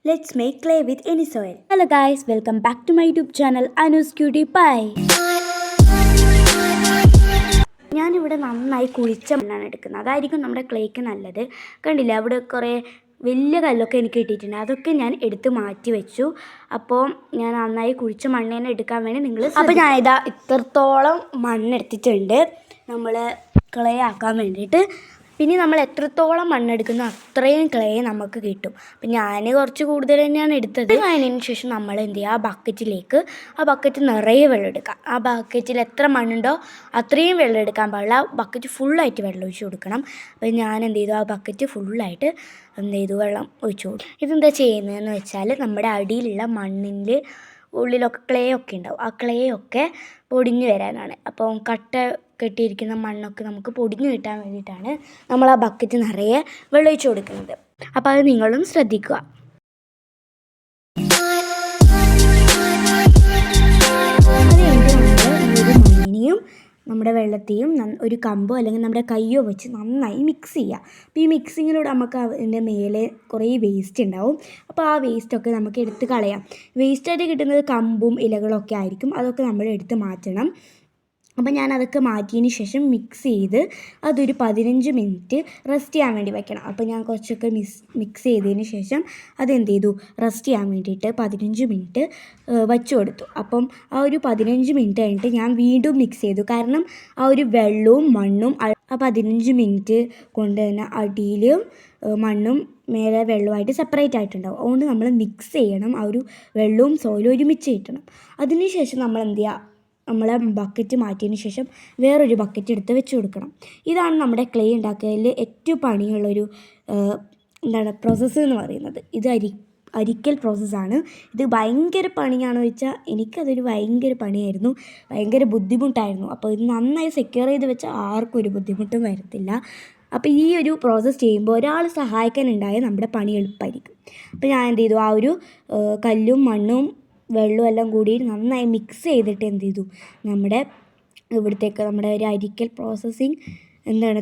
Let's make clay with any soil. Hello guys, welcome back to my YouTube channel Anu's Cutie Pie. ഞാനിവിടെ നന്നായി കുഴിച്ച മണ്ണാണ് എടുക്കുന്നത്. അതായിരിക്കും നമ്മുടെ ക്ലേക്ക് നല്ലത്. കണ്ടില്ല, അവിടെ കുറേ വലിയ കല്ലൊക്കെ എനിക്ക് കിട്ടിയിട്ടുണ്ട്. അതൊക്കെ ഞാൻ എടുത്ത് മാറ്റി വെച്ചു. അപ്പോൾ ഞാൻ നന്നായി കുഴിച്ച മണ്ണ് തന്നെ എടുക്കാൻ വേണ്ടി അപ്പോൾ ഞാനിതാ ഇത്രത്തോളം മണ്ണെടുത്തിട്ടുണ്ട് നമ്മൾ ക്ലേ ആക്കാൻ വേണ്ടിയിട്ട്. പിന്നെ നമ്മൾ എത്രത്തോളം മണ്ണെടുക്കുന്നോ അത്രയും ക്ലേ നമുക്ക് കിട്ടും. അപ്പം ഞാൻ കുറച്ച് കൂടുതൽ തന്നെയാണ് എടുത്തത്. അതിന് ശേഷം നമ്മൾ എന്ത് ചെയ്യുക, ആ ബക്കറ്റ് നിറയെ വെള്ളം എടുക്കുക. ആ ബക്കറ്റിൽ എത്ര മണ്ണുണ്ടോ അത്രയും വെള്ളം എടുക്കാൻ പാടില്ല. ബക്കറ്റ് ഫുള്ളായിട്ട് വെള്ളം ഒഴിച്ച് കൊടുക്കണം. അപ്പം ഞാൻ എന്ത് ചെയ്തു, ആ ബക്കറ്റ് ഫുള്ളായിട്ട് വെള്ളം ഒഴിച്ചു കൊടുക്കും. ഇതെന്താ ചെയ്യുന്നതെന്ന് വെച്ചാൽ നമ്മുടെ അടിയിലുള്ള മണ്ണിൻ്റെ ഉള്ളിലൊക്കെ ക്ലേ ഒക്കെ ഉണ്ടാവും. ആ ക്ലേ ഒക്കെ പൊടിഞ്ഞു വരാനാണ്. അപ്പം കട്ട കെട്ടിയിരിക്കുന്ന മണ്ണൊക്കെ നമുക്ക് പൊടിഞ്ഞു കിട്ടാൻ വേണ്ടിയിട്ടാണ് നമ്മൾ ആ ബക്കറ്റ് നിറയെ വെള്ളമൊഴിച്ച് കൊടുക്കുന്നത്. അപ്പോൾ അത് നിങ്ങളും ശ്രദ്ധിക്കുക. മണ്ണിനെയും നമ്മുടെ വെള്ളത്തെയും ഒരു കമ്പോ അല്ലെങ്കിൽ നമ്മുടെ കയ്യോ വെച്ച് നന്നായി മിക്സ് ചെയ്യുക. അപ്പോൾ ഈ മിക്സിങ്ങിലൂടെ നമുക്ക് അതിൻ്റെ മേലെ കുറേ വേസ്റ്റ് ഉണ്ടാവും. അപ്പോൾ ആ വേസ്റ്റൊക്കെ നമുക്ക് എടുത്ത് കളയാം. വേസ്റ്റായിട്ട് കിട്ടുന്നത് കമ്പും ഇലകളൊക്കെ ആയിരിക്കും. അതൊക്കെ നമ്മൾ എടുത്ത് മാറ്റണം. അപ്പോൾ ഞാൻ അതൊക്കെ മാറ്റിയതിന് ശേഷം മിക്സ് ചെയ്ത് അതൊരു 15 മിനിറ്റ് റെസ്റ്റ് ചെയ്യാൻ വേണ്ടി വെക്കണം. അപ്പോൾ ഞാൻ കുറച്ചൊക്കെ മിക്സ് ചെയ്തതിന് ശേഷം അതെന്ത് ചെയ്തു, റെസ്റ്റ് ചെയ്യാൻ വേണ്ടിയിട്ട് 15 മിനിറ്റ് വച്ചു കൊടുത്തു. അപ്പം ആ ഒരു 15 മിനിറ്റ് കഴിഞ്ഞിട്ട് ഞാൻ വീണ്ടും മിക്സ് ചെയ്തു. കാരണം ആ ഒരു വെള്ളവും മണ്ണും ആ 15 മിനിറ്റ് കൊണ്ട് തന്നെ അടിയിലും മണ്ണും മേലെ വെള്ളമായിട്ട് സെപ്പറേറ്റ് ആയിട്ടുണ്ടാവും. അതുകൊണ്ട് നമ്മൾ മിക്സ് ചെയ്യണം. ആ ഒരു വെള്ളവും സോയിലും ഒരുമിച്ച് കിട്ടണം. അതിന് ശേഷം നമ്മൾ എന്ത് ചെയ്യുക, നമ്മളെ ബക്കറ്റ് മാറ്റിയതിന് ശേഷം വേറൊരു ബക്കറ്റ് എടുത്ത് വെച്ച് കൊടുക്കണം. ഇതാണ് നമ്മുടെ ക്ലേ ഉണ്ടാക്കുന്നതിൽ ഏറ്റവും പണിയുള്ളൊരു പ്രോസസ്സ് എന്ന് പറയുന്നത്. ഇത് അരിക്കൽ പ്രോസസ്സാണ്. ഇത് ഭയങ്കര പണിയാണെന്ന് വെച്ചാൽ എനിക്കതൊരു ഭയങ്കര പണിയായിരുന്നു, ഭയങ്കര ബുദ്ധിമുട്ടായിരുന്നു. അപ്പോൾ ഇത് നന്നായി സെക്യൂർ ചെയ്ത് വെച്ചാൽ ആർക്കും ഒരു ബുദ്ധിമുട്ടും വരത്തില്ല. അപ്പോൾ ഈ ഒരു പ്രോസസ്സ് ചെയ്യുമ്പോൾ ഒരാൾ സഹായിക്കാനുണ്ടായാൽ നമ്മുടെ പണി എളുപ്പമായിരിക്കും. അപ്പോൾ ഞാൻ എന്ത് ചെയ്തു, ആ ഒരു കല്ലും മണ്ണും വെള്ളവും എല്ലാം കൂടി നന്നായി മിക്സ് ചെയ്തിട്ട് എന്ത് ചെയ്തു, നമ്മുടെ ഇവിടത്തേക്ക് നമ്മുടെ ഒരു അരിക്കൽ പ്രോസസ്സിങ്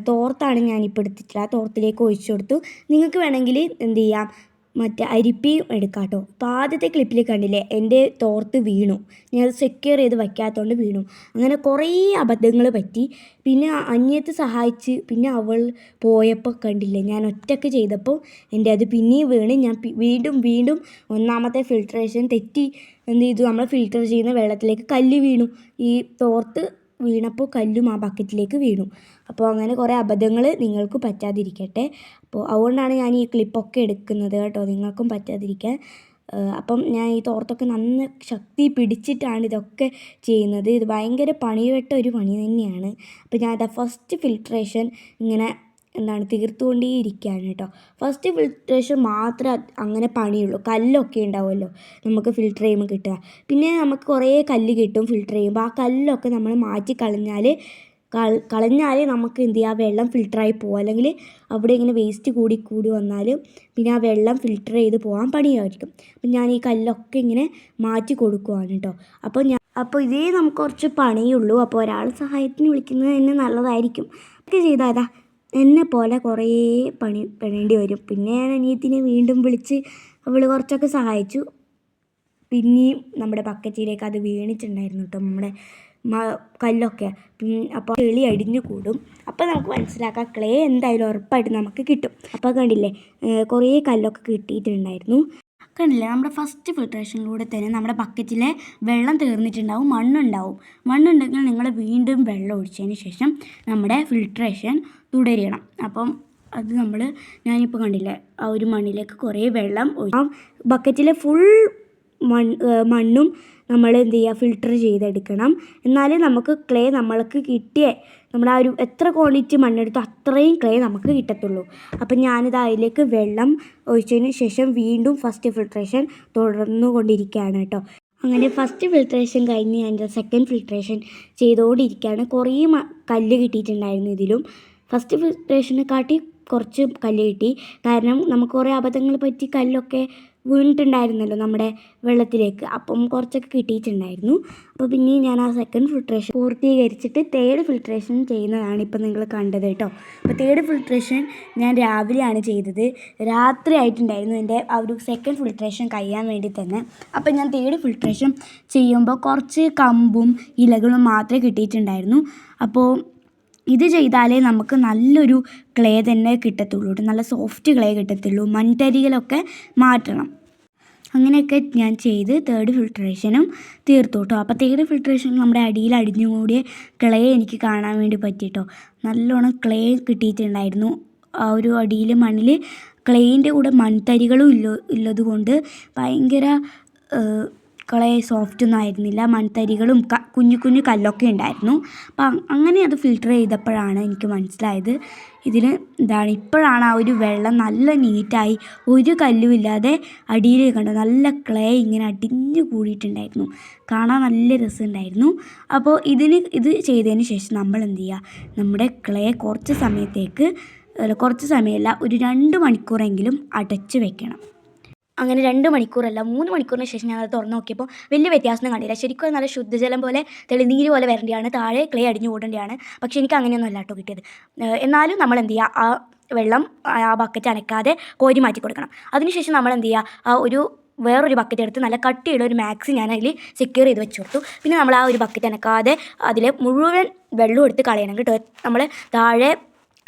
തോർത്താണ് ഞാനിപ്പോൾ എടുത്തിട്ടുള്ളത്. ആ തോർത്തിലേക്ക് ഒഴിച്ചു കൊടുത്തു. നിങ്ങൾക്ക് വേണമെങ്കിൽ എന്ത് ചെയ്യാം, മറ്റേ അരിപ്പയും എടുക്കാം കേട്ടോ. അപ്പോൾ ആദ്യത്തെ ക്ലിപ്പിൽ കണ്ടില്ലേ, എൻ്റെ തോർത്ത് വീണു. ഞാൻ സെക്യൂർ ചെയ്ത് വയ്ക്കാത്തതുകൊണ്ട് വീണു. അങ്ങനെ കുറേ അബദ്ധങ്ങൾ പറ്റി. പിന്നെ അനിയത്തി സഹായിച്ച് പിന്നെ അവൾ പോയപ്പോൾ കണ്ടില്ലേ, ഞാൻ ഒറ്റയ്ക്ക് ചെയ്തപ്പോൾ എൻ്റെ അത് പിന്നെയും വീണ്. ഞാൻ വീണ്ടും ഒന്നാമത്തെ ഫിൽട്രേഷൻ തെറ്റി എന്ത് ചെയ്തു, നമ്മൾ ഫിൽറ്റർ ചെയ്യുന്ന വെള്ളത്തിലേക്ക് കല്ല് വീണു. ഈ തോർത്ത് വീണപ്പോൾ കല്ലും ആ ബക്കറ്റിലേക്ക് വീണു. അപ്പോൾ അങ്ങനെ കുറേ അബദ്ധങ്ങൾ നിങ്ങൾക്ക് പറ്റാതിരിക്കട്ടെ. അപ്പോൾ അതുകൊണ്ടാണ് ഞാൻ ഈ ക്ലിപ്പൊക്കെ എടുക്കുന്നത് കേട്ടോ, നിങ്ങൾക്കും പറ്റാതിരിക്കാൻ. അപ്പം ഞാൻ ഈ തോർത്തൊക്കെ നന്ന ശക്തി പിടിച്ചിട്ടാണ് ഇതൊക്കെ ചെയ്യുന്നത്. ഇത് ഭയങ്കര പണിപ്പെട്ട ഒരു പണി തന്നെയാണ്. അപ്പോൾ ഞാൻ ഫസ്റ്റ് ഫിൽട്രേഷൻ ഇങ്ങനെ തീർത്തുകൊണ്ടേയിരിക്കുകയാണ് കേട്ടോ. ഫസ്റ്റ് ഫിൽട്രേഷൻ മാത്രമേ അങ്ങനെ പണിയുള്ളൂ. കല്ലൊക്കെ ഉണ്ടാവുമല്ലോ നമുക്ക് ഫിൽറ്റർ ചെയ്യുമ്പോൾ കിട്ടുക. പിന്നെ നമുക്ക് കുറേ കല്ല് കിട്ടും ഫിൽറ്റർ ചെയ്യുമ്പോൾ. ആ കല്ലൊക്കെ നമ്മൾ മാറ്റി കളഞ്ഞാൽ നമുക്ക് എന്ത് ചെയ്യുക, വെള്ളം ഫിൽറ്ററായി പോകും. അല്ലെങ്കിൽ അവിടെ ഇങ്ങനെ വേസ്റ്റ് കൂടി വന്നാൽ പിന്നെ ആ വെള്ളം ഫിൽറ്റർ ചെയ്ത് പോകാൻ പണിയായിരിക്കും. അപ്പം ഞാൻ ഈ കല്ലൊക്കെ ഇങ്ങനെ മാറ്റി കൊടുക്കുവാണ് കേട്ടോ. അപ്പോൾ ഇതേ നമുക്ക് കുറച്ച് പണിയുള്ളൂ. അപ്പോൾ ഒരാൾ സഹായത്തിന് വിളിക്കുന്നത് തന്നെ നല്ലതായിരിക്കും. ഒക്കെ ചെയ്താൽ എന്നെ പോലെ കുറേ പെടേണ്ടി വരും. പിന്നെ ഞാൻ അനിയത്തിനെ വീണ്ടും വിളിച്ച് അവൾ കുറച്ചൊക്കെ സഹായിച്ചു. പിന്നെയും നമ്മുടെ ബക്കറ്റിലേക്ക് അത് വീണിട്ടുണ്ടായിരുന്നു കേട്ടോ, നമ്മുടെ കല്ലൊക്കെ. അപ്പോൾ ചെളി അടിഞ്ഞു കൂടും. അപ്പോൾ നമുക്ക് മനസ്സിലാക്കാം ക്ലേ എന്തായാലും ഉറപ്പായിട്ട് നമുക്ക് കിട്ടും. അപ്പോൾ കണ്ടില്ലേ, കുറേ കല്ലൊക്കെ കിട്ടിയിട്ടുണ്ടായിരുന്നു. കണ്ടില്ലേ, നമ്മുടെ ഫസ്റ്റ് ഫിൽട്രേഷനിലൂടെ തന്നെ നമ്മുടെ ബക്കറ്റിലെ വെള്ളം തീർന്നിട്ടുണ്ടാവും, മണ്ണുണ്ടെങ്കിൽ നിങ്ങൾ വീണ്ടും വെള്ളം ഒഴിച്ചതിന് ശേഷം നമ്മുടെ ഫിൽട്രേഷൻ തുടരണം. അപ്പം അത് ഞാനിപ്പോൾ കണ്ടില്ലേ, ആ ഒരു മണ്ണിലേക്ക് കുറേ വെള്ളം ഒഴിച്ചു. ബക്കറ്റിലെ ഫുൾ മണ്ണും നമ്മൾ എന്ത് ചെയ്യുക, ഫിൽട്ടർ ചെയ്തെടുക്കണം. എന്നാലേ നമുക്ക് ക്ലേ നമ്മൾക്ക് നമ്മൾ ആ ഒരു എത്ര ക്വാണ്ടിറ്റി മണ്ണെടുത്തോ അത്രയും ക്ലേ നമുക്ക് കിട്ടത്തുള്ളൂ. അപ്പം ഞാനിത് അതിലേക്ക് വെള്ളം ഒഴിച്ചതിന് ശേഷം വീണ്ടും ഫസ്റ്റ് ഫിൽട്രേഷൻ തുടർന്നുകൊണ്ടിരിക്കുകയാണ് കേട്ടോ. അങ്ങനെ ഫസ്റ്റ് ഫിൽട്രേഷൻ കഴിഞ്ഞ് ഞാൻ സെക്കൻഡ് ഫിൽട്രേഷൻ ചെയ്തുകൊണ്ടിരിക്കുകയാണ്. കുറേ കല്ല് കിട്ടിയിട്ടുണ്ടായിരുന്നു ഇതിലും. ഫസ്റ്റ് ഫിൽട്രേഷനെ കാട്ടി കുറച്ച് കല്ല് കിട്ടി. കാരണം നമുക്ക് കുറേ അബദ്ധങ്ങൾ പറ്റി കല്ലൊക്കെ വീണിട്ടുണ്ടായിരുന്നല്ലോ നമ്മുടെ വെള്ളത്തിലേക്ക്. അപ്പം കുറച്ചൊക്കെ കിട്ടിയിട്ടുണ്ടായിരുന്നു. അപ്പോൾ പിന്നെയും ഞാൻ ആ സെക്കൻഡ് ഫിൽട്രേഷൻ പൂർത്തീകരിച്ചിട്ട് തേർഡ് ഫിൽട്രേഷൻ ചെയ്യുന്നതാണ് ഇപ്പം നിങ്ങൾ കണ്ടത് കേട്ടോ. അപ്പോൾ തേർഡ് ഫിൽട്രേഷൻ ഞാൻ രാവിലെയാണ് ചെയ്തത്. രാത്രി ആയിട്ടുണ്ടായിരുന്നു എൻ്റെ ആ ഒരു സെക്കൻഡ് ഫിൽട്രേഷൻ കഴിയാൻ വേണ്ടി തന്നെ. അപ്പോൾ ഞാൻ തേർഡ് ഫിൽട്രേഷൻ ചെയ്യുമ്പോൾ കുറച്ച് കമ്പും ഇലകളും മാത്രമേ കിട്ടിയിട്ടുണ്ടായിരുന്നു. അപ്പോൾ ഇത് ചെയ്താലേ നമുക്ക് നല്ലൊരു ക്ലേ തന്നെ കിട്ടത്തുള്ളൂ, നല്ല സോഫ്റ്റ് ക്ലേ കിട്ടത്തുള്ളൂ. മൺതരികളൊക്കെ മാറ്റണം. അങ്ങനെയൊക്കെ ഞാൻ ചെയ്ത് തേർഡ് ഫിൽട്രേഷനും തീർത്തു കേട്ടോ. അപ്പോൾ തേർഡ് ഫിൽട്രേഷൻ നമ്മുടെ അടിയിൽ അടിഞ്ഞുകൂടിയ ക്ലേ എനിക്ക് കാണാൻ വേണ്ടി പറ്റിയിട്ടോ. നല്ലോണം ക്ലേ കിട്ടിയിട്ടുണ്ടായിരുന്നു. ആ ഒരു അടിയിൽ മണ്ണിൽ ക്ലേയിൻ്റെ കൂടെ മൺതരികളും ഉള്ളത് കൊണ്ട് ഭയങ്കര ക്ലേ സോഫ്റ്റൊന്നും ആയിരുന്നില്ല. മൺതരികളും കുഞ്ഞു കുഞ്ഞു കല്ലൊക്കെ ഉണ്ടായിരുന്നു. അപ്പം അങ്ങനെ അത് ഫിൽട്ടർ ചെയ്തപ്പോഴാണ് എനിക്ക് മനസ്സിലായത് ഇപ്പോഴാണ് ആ ഒരു വെള്ളം നല്ല നീറ്റായി ഒരു കല്ലും ഇല്ലാതെ അടിയിൽ കണ്ടു നല്ല ക്ലേ ഇങ്ങനെ അടിഞ്ഞു കൂടിയിട്ടുണ്ടായിരുന്നു. കാണാൻ നല്ല രസമുണ്ടായിരുന്നു. അപ്പോൾ ഇത് ചെയ്തതിന് ശേഷം നമ്മൾ എന്ത് ചെയ്യുക, നമ്മുടെ ക്ലേ കുറച്ച് സമയമല്ല, ഒരു 2 മണിക്കൂറെങ്കിലും അടച്ച് വെക്കണം. അങ്ങനെ 2 മണിക്കൂറല്ല 3 മണിക്കൂറിന് ശേഷം ഞാനത് തുറന്ന് നോക്കിയപ്പോൾ വലിയ വ്യത്യാസം കണ്ടില്ല. ശരിക്കും നല്ല ശുദ്ധജലം പോലെ തെളിനീര് പോലെ വരേണ്ടതാണ്, താഴെ ക്ലേ അടിഞ്ഞു കൂടേണ്ടതാണ്. പക്ഷേ എനിക്ക് അങ്ങനെയൊന്നും അല്ല കേട്ടോ കിട്ടിയത്. എന്നാലും നമ്മൾ എന്ത് ചെയ്യുക, ആ വെള്ളം ആ ബക്കറ്റ് അനക്കാതെ കോരി മാറ്റി കൊടുക്കണം. അതിനുശേഷം നമ്മൾ എന്ത് ചെയ്യുക, വേറൊരു ബക്കറ്റ് എടുത്ത് നല്ല കട്ടിയുള്ള ഒരു മാക്സി ഞാൻ അതിൽ സെക്യൂർ ചെയ്ത് വെച്ച് കൊടുത്തു. പിന്നെ നമ്മൾ ആ ഒരു ബക്കറ്റ് അനക്കാതെ അതിൽ മുഴുവൻ വെള്ളം എടുത്ത് കളയണം കേട്ടോ. നമ്മൾ താഴെ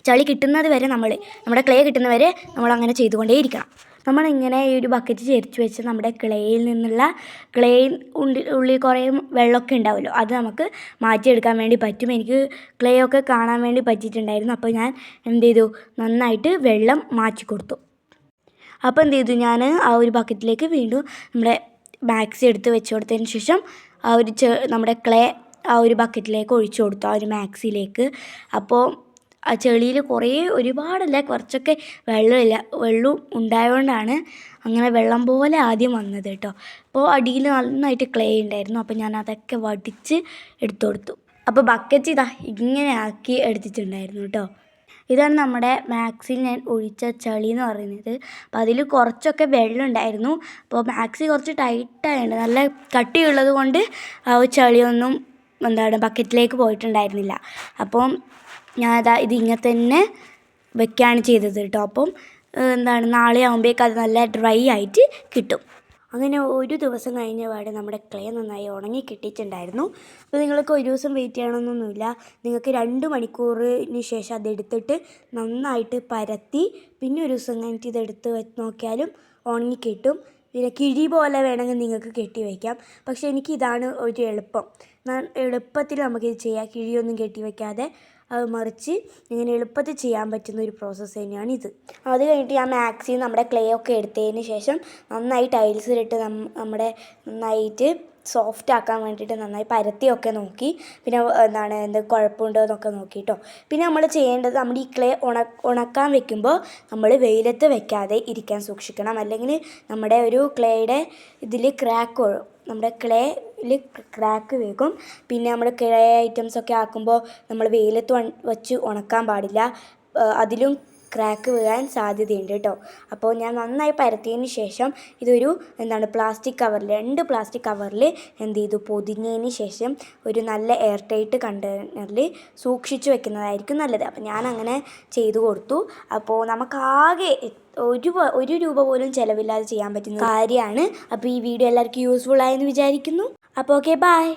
ചളി കിട്ടുന്നത് വരെ നമ്മുടെ ക്ലേ കിട്ടുന്നവരെ നമ്മളങ്ങനെ ചെയ്തുകൊണ്ടേയിരിക്കണം. നമ്മളിങ്ങനെ ഈ ഒരു ബക്കറ്റ് ചേർത്ത് വെച്ച് നമ്മുടെ ക്ലേയിൽ നിന്നുള്ള ഉള്ളിൽ കുറേ വെള്ളമൊക്കെ ഉണ്ടാവുമല്ലോ, അത് നമുക്ക് മാറ്റിയെടുക്കാൻ വേണ്ടി പറ്റും. എനിക്ക് ക്ലേ ഒക്കെ കാണാൻ വേണ്ടി പറ്റിയിട്ടുണ്ടായിരുന്നു. അപ്പോൾ ഞാൻ എന്ത് ചെയ്തു, നന്നായിട്ട് വെള്ളം മാറ്റി കൊടുത്തു. അപ്പോൾ എന്ത് ചെയ്തു, ഞാൻ ആ ഒരു ബക്കറ്റിലേക്ക് വീണ്ടും നമ്മുടെ മാക്സി എടുത്ത് വെച്ച് കൊടുത്തതിന് ശേഷം നമ്മുടെ ക്ലേ ആ ഒരു ബക്കറ്റിലേക്ക് ഒഴിച്ചു കൊടുത്തു, ആ ഒരു മാക്സിയിലേക്ക്. അപ്പോൾ ആ ചെളിയിൽ ഒരുപാടല്ല, കുറച്ചൊക്കെ വെള്ളം ഉണ്ടായതുകൊണ്ടാണ് അങ്ങനെ വെള്ളം പോലെ ആദ്യം വന്നത് കേട്ടോ. അപ്പോൾ അടിയിൽ നന്നായിട്ട് ക്ലേ ഉണ്ടായിരുന്നു. അപ്പോൾ ഞാൻ അതൊക്കെ വടിച്ച് എടുത്തു കൊടുത്തു. അപ്പോൾ ബക്കറ്റ് ഇങ്ങനെ ആക്കി എടുത്തിട്ടുണ്ടായിരുന്നു കേട്ടോ. ഇതാണ് നമ്മുടെ മാക്സിയിൽ ഞാൻ ഒഴിച്ച ചളി എന്ന് പറയുന്നത്. അപ്പോൾ അതിൽ കുറച്ചൊക്കെ വെള്ളം ഉണ്ടായിരുന്നു. അപ്പോൾ മാക്സി കുറച്ച് ടൈറ്റായുണ്ട്, നല്ല കട്ടിയുള്ളത് കൊണ്ട് ആ ചളിയൊന്നും ബക്കറ്റിലേക്ക് പോയിട്ടുണ്ടായിരുന്നില്ല. അപ്പം ഇത് ഇങ്ങനെ തന്നെ വെക്കുകയാണ് ചെയ്തത് കേട്ടോ. അപ്പം നാളെ ആകുമ്പോഴേക്കും അത് നല്ല ഡ്രൈ ആയിട്ട് കിട്ടും. അങ്ങനെ ഒരു ദിവസം കഴിഞ്ഞ പാടെ നമ്മുടെ ക്ലേ നന്നായി ഉണങ്ങി കിട്ടിയിട്ടുണ്ടായിരുന്നു. അപ്പോൾ നിങ്ങൾക്ക് ഒരു ദിവസം വെയിറ്റ് ചെയ്യണമെന്നൊന്നുമില്ല. നിങ്ങൾക്ക് 2 മണിക്കൂറിന് ശേഷം അതെടുത്തിട്ട് നന്നായിട്ട് പരത്തി പിന്നെ ഒരു ദിവസം കഴിഞ്ഞിട്ട് ഇതെടുത്ത് നോക്കിയാലും ഉണങ്ങി കിട്ടും. പിന്നെ കിഴി പോലെ വേണമെങ്കിൽ നിങ്ങൾക്ക് കെട്ടി വയ്ക്കാം. പക്ഷേ എനിക്കിതാണ് ഒരു എളുപ്പത്തിൽ നമുക്കിത് ചെയ്യാം, കിഴിയൊന്നും കെട്ടി വയ്ക്കാതെ. അത് മറിച്ച് ഇങ്ങനെ എളുപ്പത്തിൽ ചെയ്യാൻ പറ്റുന്ന ഒരു പ്രോസസ്സ് തന്നെയാണ് ഇത്. അത് കഴിഞ്ഞിട്ട് ഞാൻ മാക്സിയിൽ നമ്മുടെ ക്ലേ ഒക്കെ എടുത്തതിന് ശേഷം നന്നായി ടൈൽസിലിട്ട് നമ്മുടെ നന്നായിട്ട് സോഫ്റ്റ് ആക്കാൻ വേണ്ടിയിട്ട് നന്നായി പരത്തിയൊക്കെ നോക്കി. പിന്നെ എന്ത് കുഴപ്പമുണ്ടോ എന്നൊക്കെ നോക്കിയിട്ടോ. പിന്നെ നമ്മൾ ചെയ്യേണ്ടത്, നമ്മുടെ ഈ ക്ലേ ഉണക്കാൻ വെക്കുമ്പോൾ നമ്മൾ വെയിലത്ത് വെക്കാതെ ഇരിക്കാൻ സൂക്ഷിക്കണം. അല്ലെങ്കിൽ നമ്മുടെ ഒരു ക്ലേയുടെ ഇതിൽ നമ്മുടെ ക്ലേയിൽ ക്രാക്ക് വീകും. പിന്നെ നമ്മുടെ ക്ലേ ഐറ്റംസൊക്കെ ആക്കുമ്പോൾ നമ്മൾ വെയിലത്ത് വെച്ച് ഉണക്കാൻ പാടില്ല, അതിലും ക്രാക്ക് വീഴാൻ സാധ്യതയുണ്ട് കേട്ടോ. അപ്പോൾ ഞാൻ നന്നായി പരത്തിയതിന് ശേഷം ഇതൊരു പ്ലാസ്റ്റിക് കവറിൽ 2 പ്ലാസ്റ്റിക് കവറിൽ പൊതിഞ്ഞതിന് ശേഷം ഒരു നല്ല എയർ ടൈറ്റ് കണ്ടെയ്നറിൽ സൂക്ഷിച്ച് വെക്കുന്നതായിരിക്കും നല്ലത്. അപ്പോൾ ഞാൻ അങ്ങനെ ചെയ്തു കൊടുത്തു. അപ്പോൾ നമുക്കാകെ 1 രൂപ പോലും ചിലവില്ലാതെ ചെയ്യാൻ പറ്റുന്ന കാര്യമാണ്. അപ്പോൾ ഈ വീഡിയോ എല്ലാവർക്കും യൂസ്ഫുൾ ആയെന്ന് വിചാരിക്കുന്നു. അപ്പോൾ ഓക്കെ, ബൈ.